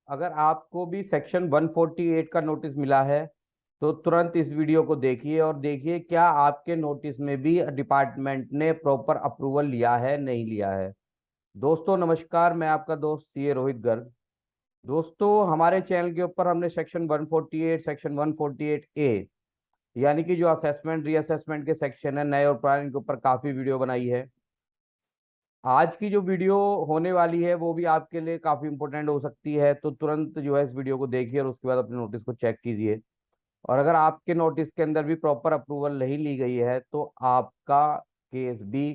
अगर आपको भी सेक्शन 148 का नोटिस मिला है तो तुरंत इस वीडियो को देखिए और देखिए क्या आपके नोटिस में भी डिपार्टमेंट ने प्रॉपर अप्रूवल लिया है नहीं लिया है। दोस्तों नमस्कार, मैं आपका दोस्त सीए रोहित गर्ग। दोस्तों हमारे चैनल के ऊपर हमने सेक्शन 148 सेक्शन 148 ए यानी कि जो असेसमेंट रीअसेसमेंट के सेक्शन है नए और पुराने के ऊपर काफी वीडियो बनाई है। आज की जो वीडियो होने वाली है वो भी आपके लिए काफी इंपॉर्टेंट हो सकती है, तो तुरंत जो है इस वीडियो को देखिए और उसके बाद अपने नोटिस को चेक कीजिए। और अगर आपके नोटिस के अंदर भी प्रॉपर अप्रूवल नहीं ली गई है तो आपका केस भी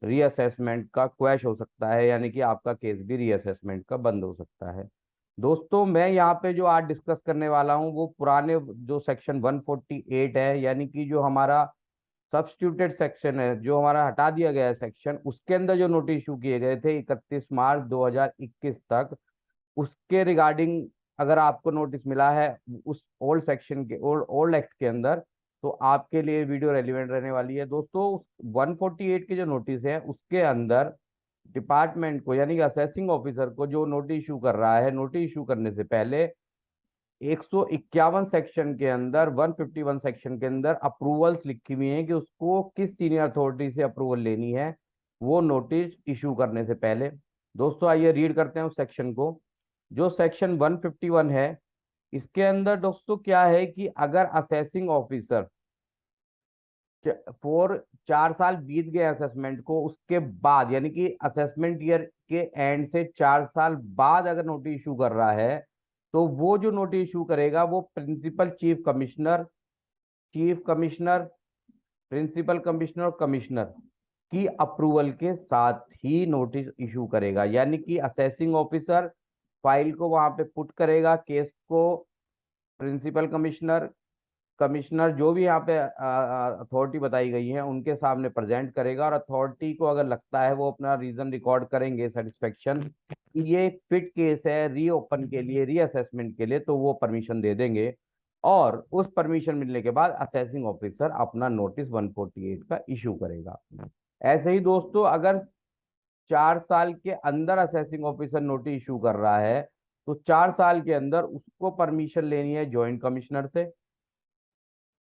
रीअसेसमेंट का क्वैश हो सकता है, यानी कि आपका केस भी रीअसेसमेंट का बंद हो सकता है। दोस्तों मैं यहाँ पे जो आज डिस्कस करने वाला हूँ वो पुराने जो सेक्शन 148 है, यानी कि जो हमारा सब्स्टिट्यूटेड सेक्शन है, जो हमारा हटा दिया गया है सेक्शन, उसके अंदर जो नोटिस इशू किए गए थे 31 मार्च 2021 तक, उसके रिगार्डिंग अगर आपको नोटिस मिला है उस ओल्ड सेक्शन के ओल्ड एक्ट के अंदर, तो आपके लिए वीडियो रेलिवेंट रहने वाली है। दोस्तों 148 के जो नोटिस है उसके अंदर डिपार्टमेंट को यानी कि असेसिंग ऑफिसर को जो नोटिस इशू कर रहा है, नोटिस इशू करने से पहले 151 सेक्शन के अंदर 151 सेक्शन के अंदर अप्रूवल्स लिखी हुई हैं कि उसको किस सीनियर अथॉरिटी से अप्रूवल लेनी है वो नोटिस इशू करने से पहले। दोस्तों आइए रीड करते हैं उस सेक्शन को। जो सेक्शन 151 है इसके अंदर दोस्तों क्या है कि अगर असेसिंग ऑफिसर फॉर 4 साल बीत गए असेसमेंट को, उसके बाद यानी कि असेसमेंट ईयर के एंड से 4 साल बाद अगर नोटिस इशू कर रहा है तो वो जो नोटिस इशू करेगा वो principal chief commissioner principal commissioner और कमिश्नर की अप्रूवल के साथ ही नोटिस इशू करेगा। यानी कि असेसिंग ऑफिसर फाइल को वहां पे पुट करेगा, केस को प्रिंसिपल कमिश्नर कमिश्नर जो भी यहाँ पे अथॉरिटी बताई गई है उनके सामने प्रेजेंट करेगा, और अथॉरिटी को अगर लगता है वो अपना रीजन रिकॉर्ड करेंगे सेटिस्फेक्शन कि ये फिट केस है रीओपन के लिए रीअसेसमेंट के लिए, तो वो परमिशन दे देंगे। और उस परमिशन मिलने के बाद असेसिंग ऑफिसर अपना नोटिस 148 का इशू करेगा। ऐसे ही दोस्तों अगर 4 साल के अंदर असेसिंग ऑफिसर नोटिस इशू कर रहा है तो 4 साल के अंदर उसको परमिशन लेनी है जॉइंट कमिश्नर से।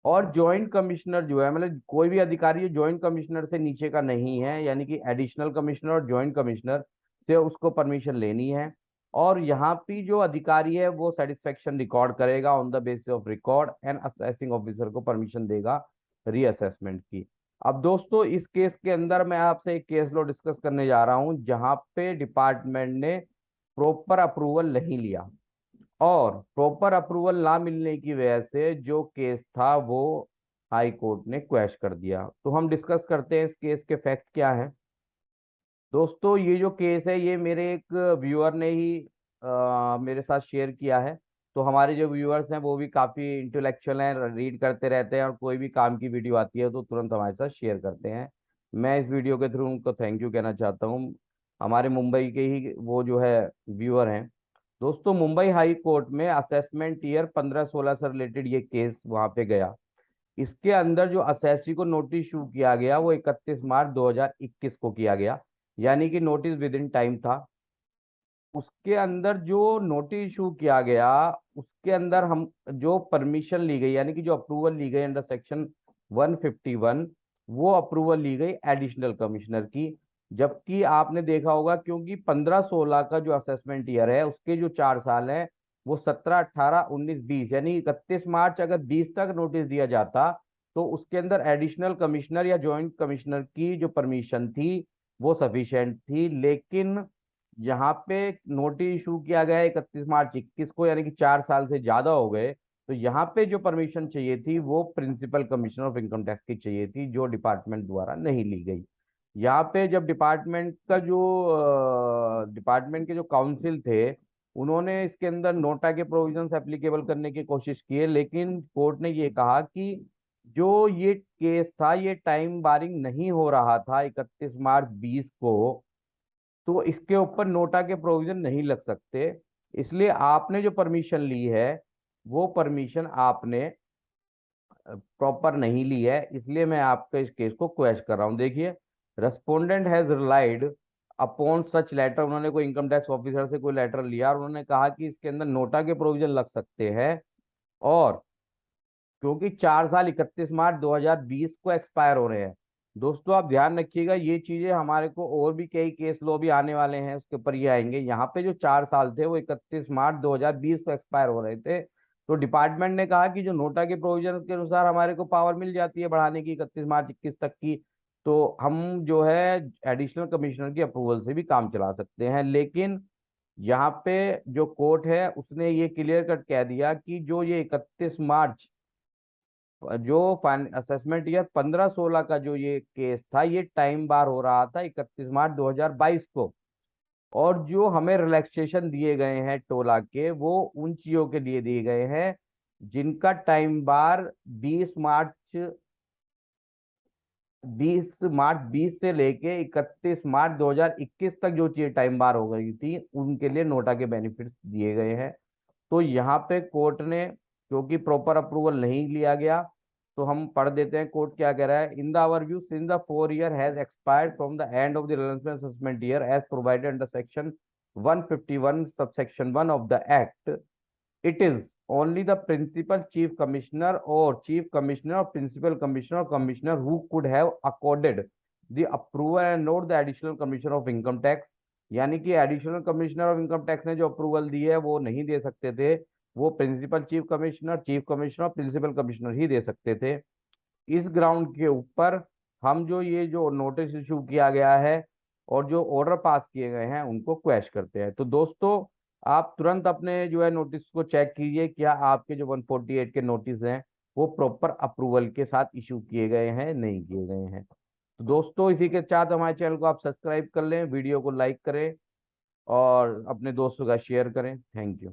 और जॉइंट कमिश्नर जो है मतलब कोई भी अधिकारी जॉइंट कमिश्नर से नीचे का नहीं है, यानी कि एडिशनल कमिश्नर और जॉइंट कमिश्नर से उसको परमिशन लेनी है। और यहाँ पे जो अधिकारी है वो सेटिस्फेक्शन रिकॉर्ड करेगा, on the basis of record and assessing officer को परमिशन देगा रीअसेसमेंट की। अब दोस्तों इस केस के अंदर मैं आपसे एक केस लॉ डिस्कस करने जा रहा हूं जहां पे डिपार्टमेंट ने प्रॉपर अप्रूवल नहीं लिया, और प्रॉपर अप्रूवल ना मिलने की वजह से जो केस था वो हाई कोर्ट ने क्वैश कर दिया। तो हम डिस्कस करते हैं इस केस के फैक्ट क्या है। दोस्तों ये जो केस है ये मेरे एक व्यूअर ने ही मेरे साथ शेयर किया है। तो हमारे जो व्यूअर्स हैं वो भी काफ़ी इंटेलेक्चुअल हैं, रीड करते रहते हैं और कोई भी काम की वीडियो आती है तो तुरंत हमारे साथ शेयर करते हैं। मैं इस वीडियो के थ्रू उनको थैंक यू कहना चाहता हूँ। हमारे मुंबई के ही वो जो है व्यूअर हैं। दोस्तों मुंबई हाई कोर्ट में असेसमेंट ईयर 15-16 से रिलेटेड ये केस वहां पे गया। इसके अंदर जो असेसी को नोटिस इशू किया गया वो 31 मार्च 2021 को किया गया, यानी कि नोटिस विद इन टाइम था। उसके अंदर जो नोटिस इशू किया गया उसके अंदर हम जो परमिशन ली गई यानी कि जो अप्रूवल ली गई अंडर सेक्शन 151, वो अप्रूवल ली गई एडिशनल कमिश्नर की। जबकि आपने देखा होगा क्योंकि 15-16 का जो असेसमेंट ईयर है उसके जो 4 साल हैं वो 17, 18, 19, 20 यानी 31 मार्च अगर 20 तक नोटिस दिया जाता तो उसके अंदर एडिशनल कमिश्नर या जॉइंट कमिश्नर की जो परमिशन थी वो सफिशिएंट थी। लेकिन यहाँ पे नोटिस इशू किया गया 31 मार्च 2021 को, यानी कि 4 साल से ज्यादा हो गए, तो यहाँ पे जो परमिशन चाहिए थी वो principal commissioner of income tax की चाहिए थी जो डिपार्टमेंट द्वारा नहीं ली गई। यहाँ पे जब डिपार्टमेंट के जो काउंसिल थे उन्होंने इसके अंदर नोटा के प्रोविजंस एप्लीकेबल करने की कोशिश की है, लेकिन कोर्ट ने ये कहा कि जो ये केस था ये टाइम बारिंग नहीं हो रहा था 31 मार्च 20 को, तो इसके ऊपर नोटा के प्रोविजन नहीं लग सकते। इसलिए आपने जो परमिशन ली है वो परमिशन आपने प्रॉपर नहीं ली है, इसलिए मैं आपके इस केस को क्वेश्चन कर रहा हूं। देखिए, respondent has relied upon such letter, उन्होंने कोई इनकम टैक्स ऑफिसर से कोई लेटर लिया और उन्होंने कहा कि इसके अंदर नोटा के प्रोविजन लग सकते हैं, और क्योंकि 4 साल 31 मार्च 2020 को एक्सपायर हो रहे हैं। दोस्तों आप ध्यान रखिएगा, ये चीजें हमारे को और भी कई केस लो भी आने वाले हैं, उसके ऊपर ये आएंगे। यहाँ पे जो 4 साल थे वो 31 मार्च 2020 को एक्सपायर हो रहे थे, तो डिपार्टमेंट ने कहा कि जो नोटा के प्रोविजन के अनुसार हमारे को पावर मिल जाती है बढ़ाने की 31 मार्च 21 तक की, तो हम जो है एडिशनल कमिश्नर की अप्रूवल से भी काम चला सकते हैं। लेकिन यहाँ पे जो कोर्ट है उसने ये क्लियर कट कह दिया कि जो ये 31 मार्च, जो असेसमेंट ईयर 15-16 का जो ये केस था, ये टाइम बार हो रहा था 31 मार्च 2022 को, और जो हमें रिलैक्सेशन दिए गए हैं टोला के, वो उन चीजों के लिए दिए गए हैं जिनका टाइम बार 20 मार्च 20 से लेके 31 मार्च 2021 तक जो चीज टाइम बार हो गई थी, उनके लिए नोटा के बेनिफिट्स दिए गए हैं। तो यहाँ पे कोर्ट ने, क्योंकि प्रॉपर अप्रूवल नहीं लिया गया, तो हम पढ़ देते हैं कोर्ट क्या कह रहा है। In the our view, since the 4 year has expired from the end of the relevant assessment year as provided under section 151 subsection 1 of the act, it is only the principal chief commissioner or chief commissioner or principal commissioner or commissioner who could have accorded the approval and not the additional commissioner of income tax। यानी कि additional commissioner of income tax ने जो approval दी है वो नहीं दे सकते थे, वो principal chief commissioner principal commissioner ही दे सकते थे। इस ग्राउंड के ऊपर हम जो ये जो नोटिस इशू किया गया है और जो ऑर्डर पास किए गए हैं उनको क्वैश करते हैं। तो दोस्तों आप तुरंत अपने जो है नोटिस को चेक कीजिए, क्या आपके जो 148 के नोटिस हैं वो प्रॉपर अप्रूवल के साथ इशू किए गए हैं, नहीं किए गए हैं। तो दोस्तों इसी के साथ हमारे चैनल को आप सब्सक्राइब कर लें, वीडियो को लाइक करें और अपने दोस्तों का शेयर करें। Thank you.